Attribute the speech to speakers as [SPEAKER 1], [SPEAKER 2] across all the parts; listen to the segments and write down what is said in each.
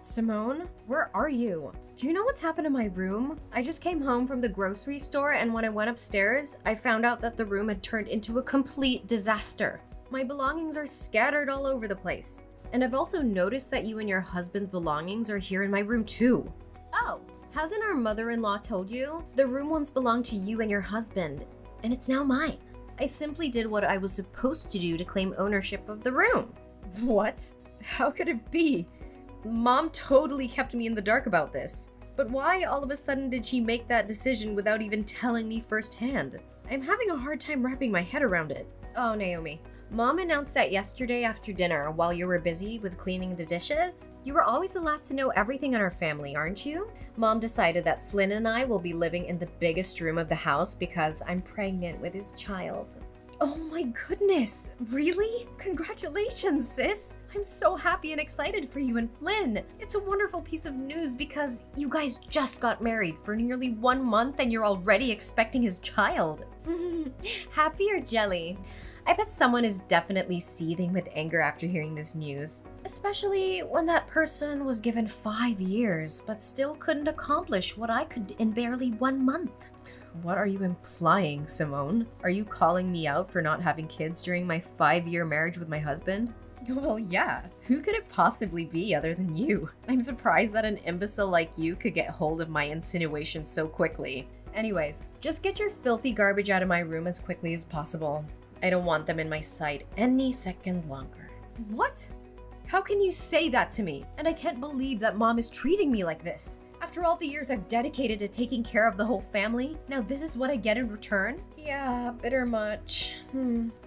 [SPEAKER 1] Simone, where are you? Do you know what's happened in my room? I just came home from the grocery store, and when I went upstairs, I found out that the room had turned into a complete disaster. My belongings are scattered all over the place. And I've also noticed that you and your husband's belongings are here in my room too. Oh, hasn't our mother-in-law told you? The room once belonged to you and your husband, and it's now mine. I simply did what I was supposed to do to claim ownership of the room. What? How could it be? Mom totally kept me in the dark about this. But why all of a sudden did she make that decision without even telling me firsthand? I'm having a hard time wrapping my head around it. Oh, Naomi. Mom announced that yesterday after dinner while you were busy with cleaning the dishes. You were always the last to know everything in our family, aren't you? Mom decided that Flynn and I will be living in the biggest room of the house because I'm pregnant with his child. Oh my goodness, really? Congratulations, sis! I'm so happy and excited for you and Flynn. It's a wonderful piece of news because you guys just got married for nearly 1 month and you're already expecting his child. Happy or jelly? I bet someone is definitely seething with anger after hearing this news, especially when that person was given 5 years but still couldn't accomplish what I could in barely 1 month. What are you implying, Simone? Are you calling me out for not having kids during my 5-year marriage with my husband? Well, yeah. Who could it possibly be other than you? I'm surprised that an imbecile like you could get hold of my insinuations so quickly. Anyways, just get your filthy garbage out of my room as quickly as possible. I don't want them in my sight any second longer. What? How can you say that to me? And I can't believe that Mom is treating me like this. After all the years I've dedicated to taking care of the whole family, now this is what I get in return? Yeah, bitter much.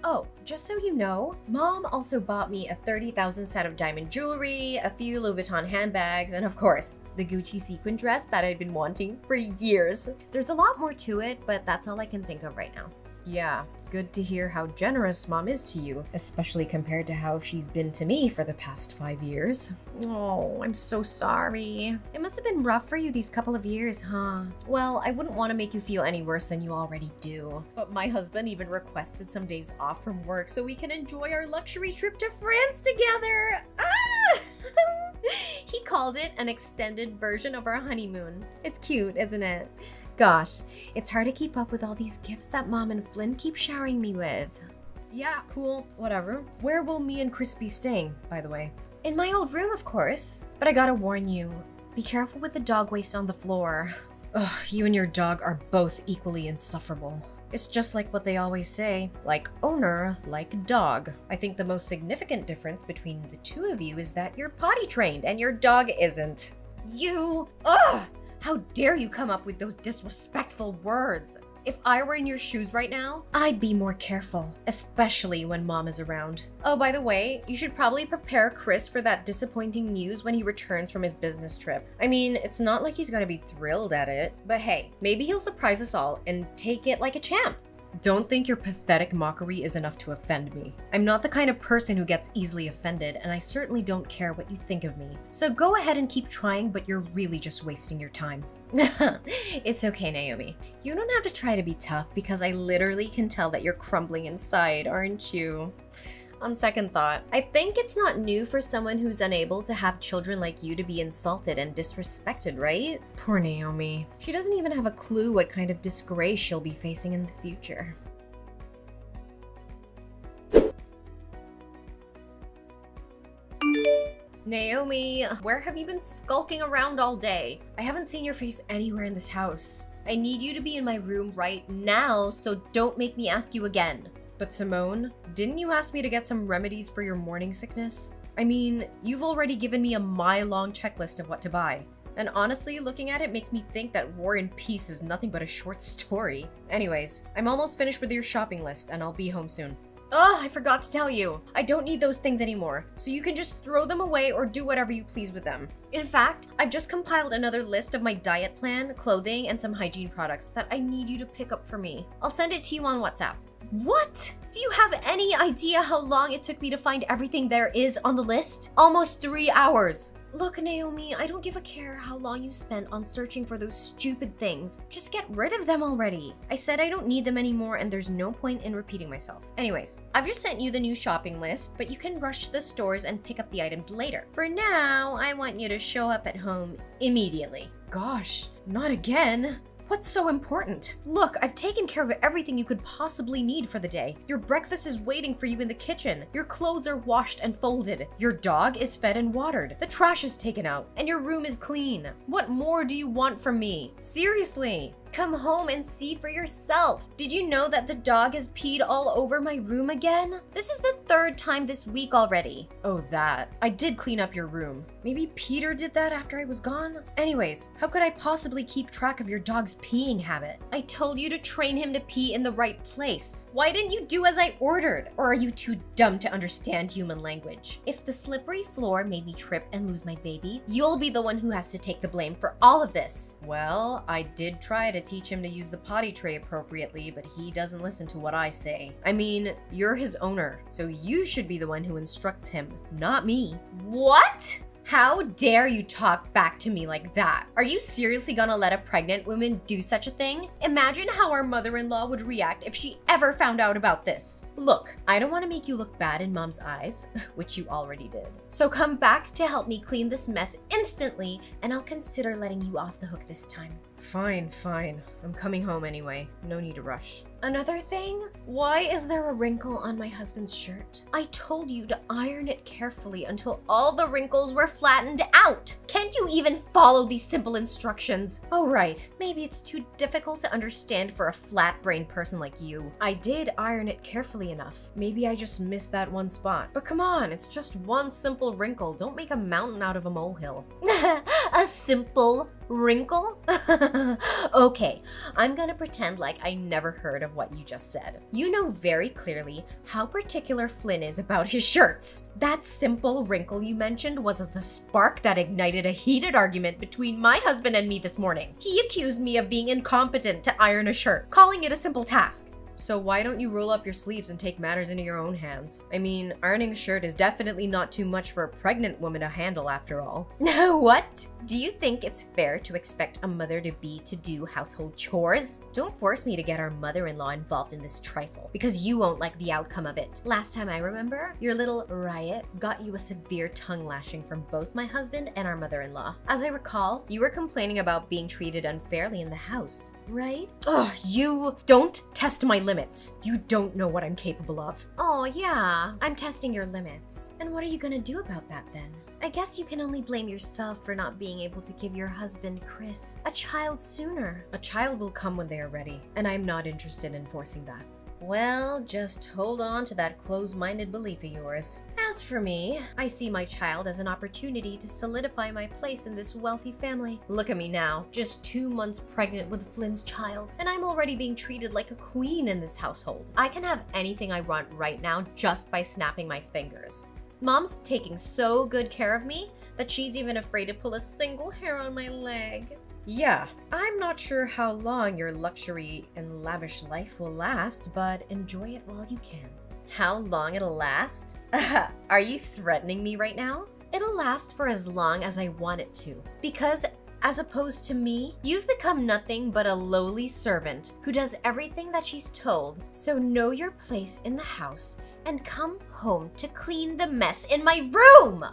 [SPEAKER 1] Oh, just so you know, Mom also bought me a 30,000 set of diamond jewelry, a few Louis Vuitton handbags, and of course, the Gucci sequin dress that I'd been wanting for years. There's a lot more to it, but that's all I can think of right now. Yeah, good to hear how generous Mom is to you, especially compared to how she's been to me for the past 5 years. Oh, I'm so sorry. It must have been rough for you these couple of years, huh? Well, I wouldn't want to make you feel any worse than you already do. But my husband even requested some days off from work so we can enjoy our luxury trip to France together. Ah! He called it an extended version of our honeymoon. It's cute, isn't it? Gosh, it's hard to keep up with all these gifts that Mom and Flynn keep showering me with. Yeah, cool, whatever. Where will me and Chris be staying, by the way? In my old room, of course. But I gotta warn you, be careful with the dog waste on the floor. Ugh, you and your dog are both equally insufferable. It's just like what they always say, like owner, like dog. I think the most significant difference between the two of you is that you're potty trained and your dog isn't. You, ugh! How dare you come up with those disrespectful words? If I were in your shoes right now, I'd be more careful, especially when Mom is around. Oh, by the way, you should probably prepare Chris for that disappointing news when he returns from his business trip. I mean, it's not like he's gonna be thrilled at it, but hey, maybe he'll surprise us all and take it like a champ. Don't think your pathetic mockery is enough to offend me. I'm not the kind of person who gets easily offended, and I certainly don't care what you think of me. So go ahead and keep trying, but you're really just wasting your time. It's okay, Naomi. You don't have to try to be tough because I literally can tell that you're crumbling inside, aren't you? On second thought, I think it's not new for someone who's unable to have children like you to be insulted and disrespected, right? Poor Naomi. She doesn't even have a clue what kind of disgrace she'll be facing in the future. Naomi, where have you been skulking around all day? I haven't seen your face anywhere in this house. I need you to be in my room right now, so don't make me ask you again. But Simone, didn't you ask me to get some remedies for your morning sickness? I mean, you've already given me a mile-long checklist of what to buy. And honestly, looking at it makes me think that War and Peace is nothing but a short story. Anyways, I'm almost finished with your shopping list and I'll be home soon. Oh, I forgot to tell you. I don't need those things anymore, so you can just throw them away or do whatever you please with them. In fact, I've just compiled another list of my diet plan, clothing, and some hygiene products that I need you to pick up for me. I'll send it to you on WhatsApp. What? Do you have any idea how long it took me to find everything there is on the list? Almost 3 hours. Look, Naomi, I don't give a care how long you spent on searching for those stupid things. Just get rid of them already. I said I don't need them anymore and there's no point in repeating myself. Anyways, I've just sent you the new shopping list, but you can rush to the stores and pick up the items later. For now, I want you to show up at home immediately. Gosh, not again. What's so important? Look, I've taken care of everything you could possibly need for the day. Your breakfast is waiting for you in the kitchen. Your clothes are washed and folded. Your dog is fed and watered. The trash is taken out, and your room is clean. What more do you want from me? Seriously. Come home and see for yourself. Did you know that the dog has peed all over my room again? This is the 3rd time this week already. Oh, that. I did clean up your room. Maybe Peter did that after I was gone? Anyways, how could I possibly keep track of your dog's peeing habit? I told you to train him to pee in the right place. Why didn't you do as I ordered? Or are you too dumb to understand human language? If the slippery floor made me trip and lose my baby, you'll be the one who has to take the blame for all of this. Well, I did try to teach him to use the potty tray appropriately, but he doesn't listen to what I say. I mean, you're his owner, so you should be the one who instructs him, not me. What? How dare you talk back to me like that? Are you seriously gonna let a pregnant woman do such a thing? Imagine how our mother-in-law would react if she ever found out about this. Look, I don't want to make you look bad in mom's eyes, which you already did. So come back to help me clean this mess instantly, and I'll consider letting you off the hook this time. Fine. I'm coming home anyway. No need to rush. Another thing? Why is there a wrinkle on my husband's shirt? I told you to iron it carefully until all the wrinkles were flattened out. Can't you even follow these simple instructions? Oh right, maybe it's too difficult to understand for a flat-brained person like you. I did iron it carefully enough. Maybe I just missed that one spot. But come on, it's just one simple wrinkle. Don't make a mountain out of a molehill. A simple wrinkle? Okay, I'm gonna pretend like I never heard of what you just said. You know very clearly how particular Flynn is about his shirts. That simple wrinkle you mentioned was the spark that ignited a heated argument between my husband and me this morning. He accused me of being incompetent to iron a shirt, calling it a simple task. So why don't you roll up your sleeves and take matters into your own hands? I mean, ironing a shirt is definitely not too much for a pregnant woman to handle after all. What? Do you think it's fair to expect a mother-to-be to do household chores? Don't force me to get our mother-in-law involved in this trifle, because you won't like the outcome of it. Last time I remember, your little riot got you a severe tongue lashing from both my husband and our mother-in-law. As I recall, you were complaining about being treated unfairly in the house, right? Ugh, you don't test my limits. You don't know what I'm capable of. Oh yeah, I'm testing your limits. And what are you gonna do about that then? I guess you can only blame yourself for not being able to give your husband, Chris, a child sooner. A child will come when they are ready, and I'm not interested in forcing that. Well, just hold on to that closed-minded belief of yours. As for me, I see my child as an opportunity to solidify my place in this wealthy family. Look at me now, just 2 months pregnant with Flynn's child, and I'm already being treated like a queen in this household. I can have anything I want right now just by snapping my fingers. Mom's taking so good care of me that she's even afraid to pull a single hair on my leg. Yeah, I'm not sure how long your luxury and lavish life will last, but enjoy it while you can. How long it'll last? Are you threatening me right now? It'll last for as long as I want it to, because as opposed to me, you've become nothing but a lowly servant who does everything that she's told. So know your place in the house and come home to clean the mess in my room!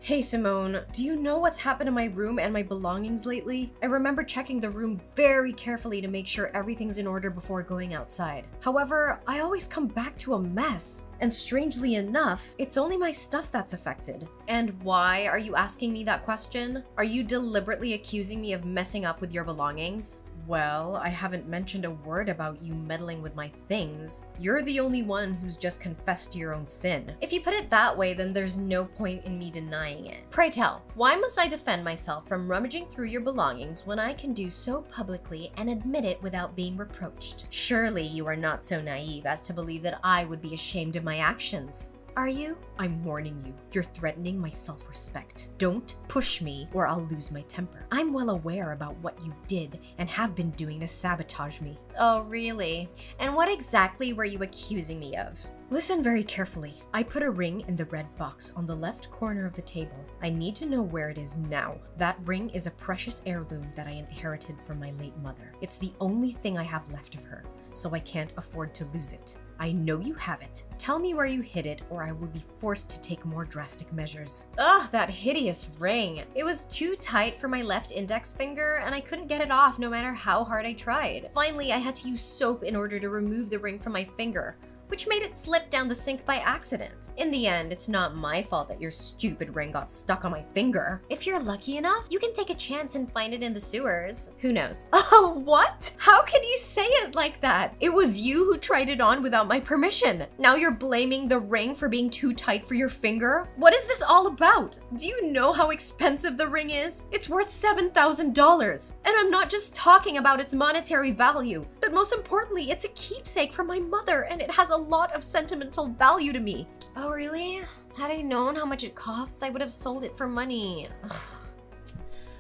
[SPEAKER 1] Hey Simone, do you know what's happened to my room and my belongings lately? I remember checking the room very carefully to make sure everything's in order before going outside. However, I always come back to a mess. And strangely enough, it's only my stuff that's affected. And why are you asking me that question? Are you deliberately accusing me of messing up with your belongings? Well, I haven't mentioned a word about you meddling with my things. You're the only one who's just confessed to your own sin. If you put it that way, then there's no point in me denying it. Pray tell, why must I defend myself from rummaging through your belongings when I can do so publicly and admit it without being reproached? Surely you are not so naive as to believe that I would be ashamed of my actions. are you? I'm warning you. You're threatening my self-respect. Don't push me or I'll lose my temper. I'm well aware about what you did and have been doing to sabotage me. Oh, really? And what exactly were you accusing me of? Listen very carefully. I put a ring in the red box on the left corner of the table. I need to know where it is now. That ring is a precious heirloom that I inherited from my late mother. It's the only thing I have left of her, so I can't afford to lose it. I know you have it. Tell me where you hid it or I will be forced to take more drastic measures. Ugh, that hideous ring. It was too tight for my left index finger and I couldn't get it off no matter how hard I tried. Finally, I had to use soap in order to remove the ring from my finger, which made it slip down the sink by accident. In the end, it's not my fault that your stupid ring got stuck on my finger. If you're lucky enough, you can take a chance and find it in the sewers. Who knows? Oh, what? How can you say it like that? It was you who tried it on without my permission. Now you're blaming the ring for being too tight for your finger? What is this all about? Do you know how expensive the ring is? It's worth $7,000. And I'm not just talking about its monetary value, but most importantly, it's a keepsake from my mother and it has a lot of sentimental value to me. Oh, really? Had I known how much it costs, I would have sold it for money. Ugh.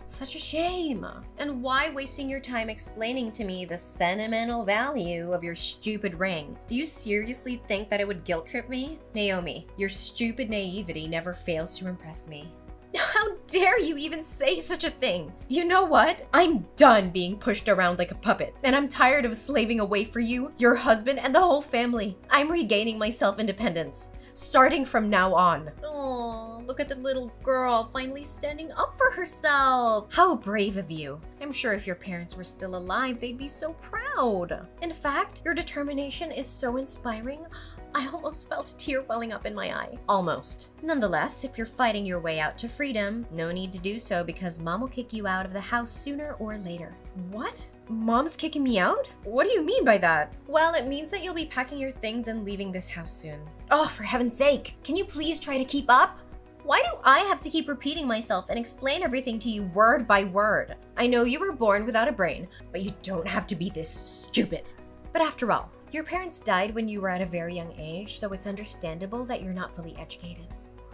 [SPEAKER 1] Such a shame. And why wasting your time explaining to me the sentimental value of your stupid ring? Do you seriously think that it would guilt trip me? Naomi, your stupid naivety never fails to impress me. How dare you even say such a thing? You know what? I'm done being pushed around like a puppet, and I'm tired of slaving away for you, your husband, and the whole family. I'm regaining my self-independence, starting from now on. Oh, look at the little girl finally standing up for herself. How brave of you. I'm sure if your parents were still alive, they'd be so proud. In fact, your determination is so inspiring, I almost felt a tear welling up in my eye. Almost. Nonetheless, if you're fighting your way out to freedom, no need to do so because Mom will kick you out of the house sooner or later. What? Mom's kicking me out? What do you mean by that? Well, it means that you'll be packing your things and leaving this house soon. Oh, for heaven's sake, can you please try to keep up? Why do I have to keep repeating myself and explain everything to you word by word? I know you were born without a brain, but you don't have to be this stupid. But after all, your parents died when you were at a very young age, so it's understandable that you're not fully educated.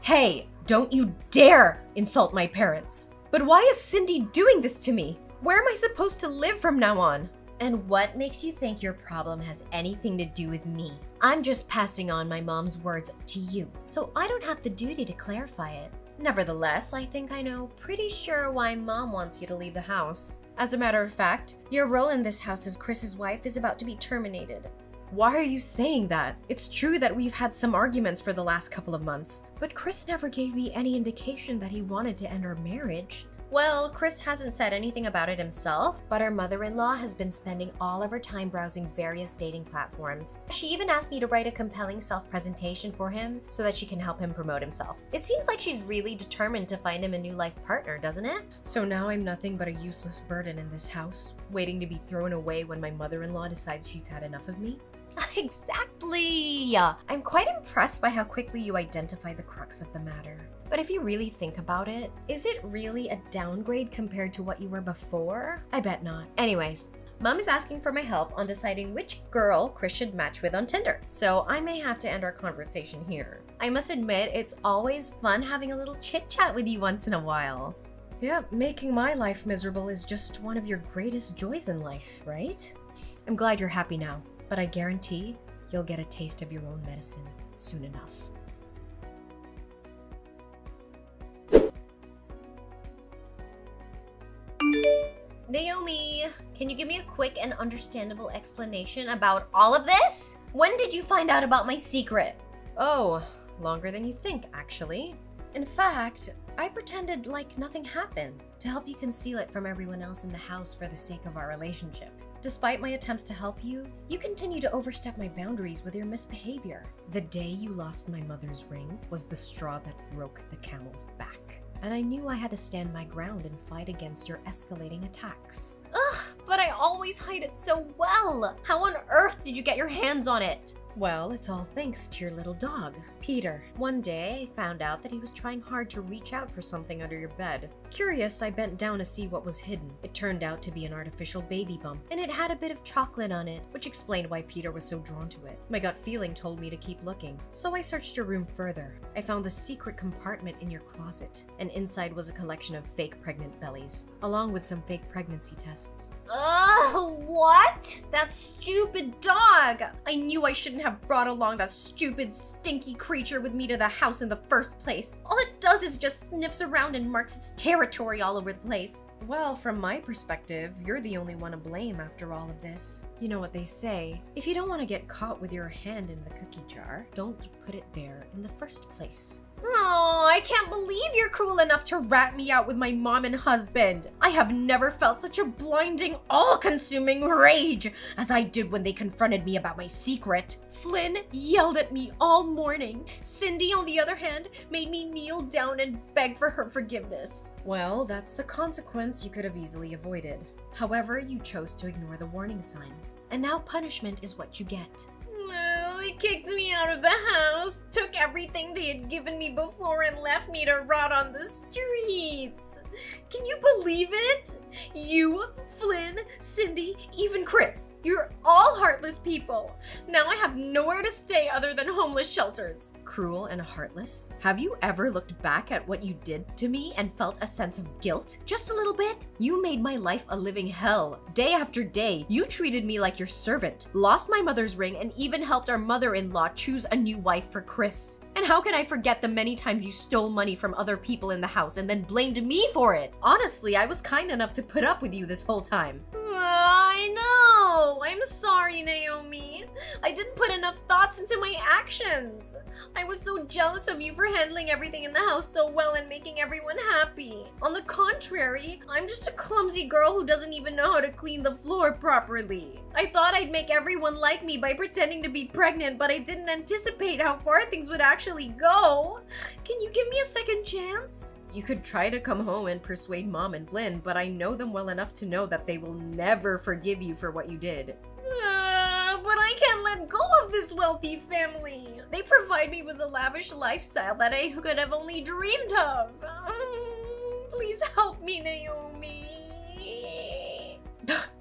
[SPEAKER 1] Hey, don't you dare insult my parents. But why is Cindy doing this to me? Where am I supposed to live from now on? And what makes you think your problem has anything to do with me? I'm just passing on my mom's words to you, so I don't have the duty to clarify it. Nevertheless, I think I know pretty sure why Mom wants you to leave the house. As a matter of fact, your role in this house as Chris's wife is about to be terminated. Why are you saying that? It's true that we've had some arguments for the last couple of months, but Chris never gave me any indication that he wanted to end our marriage. Well, Chris hasn't said anything about it himself, but our mother-in-law has been spending all of her time browsing various dating platforms. She even asked me to write a compelling self-presentation for him so that she can help him promote himself. It seems like she's really determined to find him a new life partner, doesn't it? So now I'm nothing but a useless burden in this house, waiting to be thrown away when my mother-in-law decides she's had enough of me? Exactly! I'm quite impressed by how quickly you identify the crux of the matter. But if you really think about it, is it really a downgrade compared to what you were before? I bet not. Anyways, Mom is asking for my help on deciding which girl Chris should match with on Tinder, so I may have to end our conversation here. I must admit, it's always fun having a little chit-chat with you once in a while. Yeah, making my life miserable is just one of your greatest joys in life, right? I'm glad you're happy now, but I guarantee you'll get a taste of your own medicine soon enough. Naomi, can you give me a quick and understandable explanation about all of this? When did you find out about my secret? Oh, longer than you think, actually. In fact, I pretended like nothing happened to help you conceal it from everyone else in the house for the sake of our relationship. Despite my attempts to help you, you continue to overstep my boundaries with your misbehavior. The day you lost my mother's ring was the straw that broke the camel's back. And I knew I had to stand my ground and fight against your escalating attacks. Ugh, but I always hide it so well! How on earth did you get your hands on it? Well, it's all thanks to your little dog, Peter. One day, I found out that he was trying hard to reach out for something under your bed. Curious, I bent down to see what was hidden. It turned out to be an artificial baby bump, and it had a bit of chocolate on it, which explained why Peter was so drawn to it. My gut feeling told me to keep looking, so I searched your room further. I found the secret compartment in your closet, and inside was a collection of fake pregnant bellies, along with some fake pregnancy tests. Ugh, what? That stupid dog! I knew I shouldn't have brought along that stupid, stinky creature with me to the house in the first place. All it does is just sniffs around and marks its territory all over the place. Well, from my perspective, you're the only one to blame after all of this. You know what they say, if you don't want to get caught with your hand in the cookie jar, don't put it there in the first place. Oh, I can't believe you're cruel enough to rat me out with my mom and husband. I have never felt such a blinding, all-consuming rage as I did when they confronted me about my secret. Flynn yelled at me all morning. Cindy, on the other hand, made me kneel down and beg for her forgiveness. Well, that's the consequence you could have easily avoided. However, you chose to ignore the warning signs, and now punishment is what you get. Well, they kicked me out of the house, took everything they had given me before, and left me to rot on the streets. Can you believe it? You, Flynn, Cindy, even Chris. You're all heartless people. Now I have nowhere to stay other than homeless shelters. Cruel and heartless? Have you ever looked back at what you did to me and felt a sense of guilt? Just a little bit? You made my life a living hell. Day after day, you treated me like your servant, lost my mother's ring, and even helped our mother-in-law choose a new wife for Chris. And how can I forget the many times you stole money from other people in the house and then blamed me for it? Honestly, I was kind enough to put up with you this whole time. I know! I'm sorry, Naomi. I didn't put enough thoughts into my actions. I was so jealous of you for handling everything in the house so well and making everyone happy. On the contrary, I'm just a clumsy girl who doesn't even know how to clean the floor properly. I thought I'd make everyone like me by pretending to be pregnant, but I didn't anticipate how far things would actually go. Can you give me a second chance? You could try to come home and persuade Mom and Flynn, but I know them well enough to know that they will never forgive you for what you did. But I can't let go of this wealthy family. They provide me with a lavish lifestyle that I could have only dreamed of. Please help me, Naomi.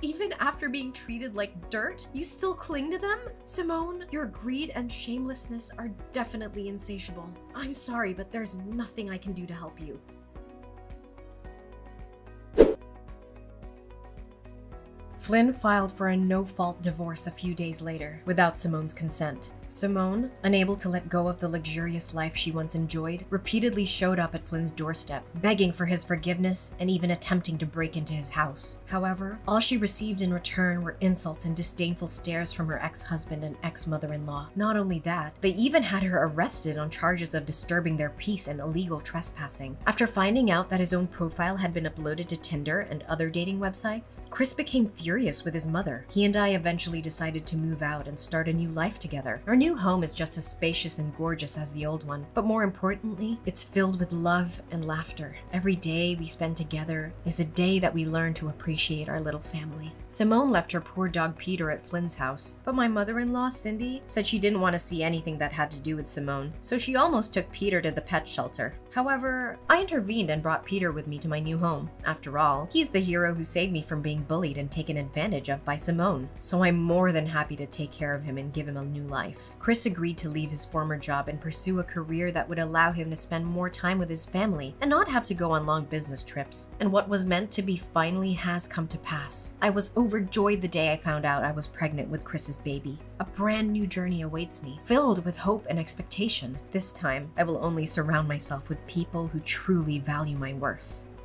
[SPEAKER 1] Even after being treated like dirt, you still cling to them? Simone, your greed and shamelessness are definitely insatiable. I'm sorry, but there's nothing I can do to help you. Flynn filed for a no-fault divorce a few days later, without Simone's consent. Simone, unable to let go of the luxurious life she once enjoyed, repeatedly showed up at Flynn's doorstep, begging for his forgiveness and even attempting to break into his house. However, all she received in return were insults and disdainful stares from her ex-husband and ex-mother-in-law. Not only that, they even had her arrested on charges of disturbing their peace and illegal trespassing. After finding out that his own profile had been uploaded to Tinder and other dating websites, Chris became furious with his mother. He and I eventually decided to move out and start a new life together. Our new home is just as spacious and gorgeous as the old one, but more importantly, it's filled with love and laughter. Every day we spend together is a day that we learn to appreciate our little family. Simone left her poor dog Peter at Flynn's house, but my mother-in-law, Cindy, said she didn't want to see anything that had to do with Simone, so she almost took Peter to the pet shelter. However, I intervened and brought Peter with me to my new home. After all, he's the hero who saved me from being bullied and taken advantage of by Simone, so I'm more than happy to take care of him and give him a new life. Chris agreed to leave his former job and pursue a career that would allow him to spend more time with his family and not have to go on long business trips. And what was meant to be finally has come to pass. I was overjoyed the day I found out I was pregnant with Chris's baby. A brand new journey awaits me, filled with hope and expectation. This time, I will only surround myself with people who truly value my worth.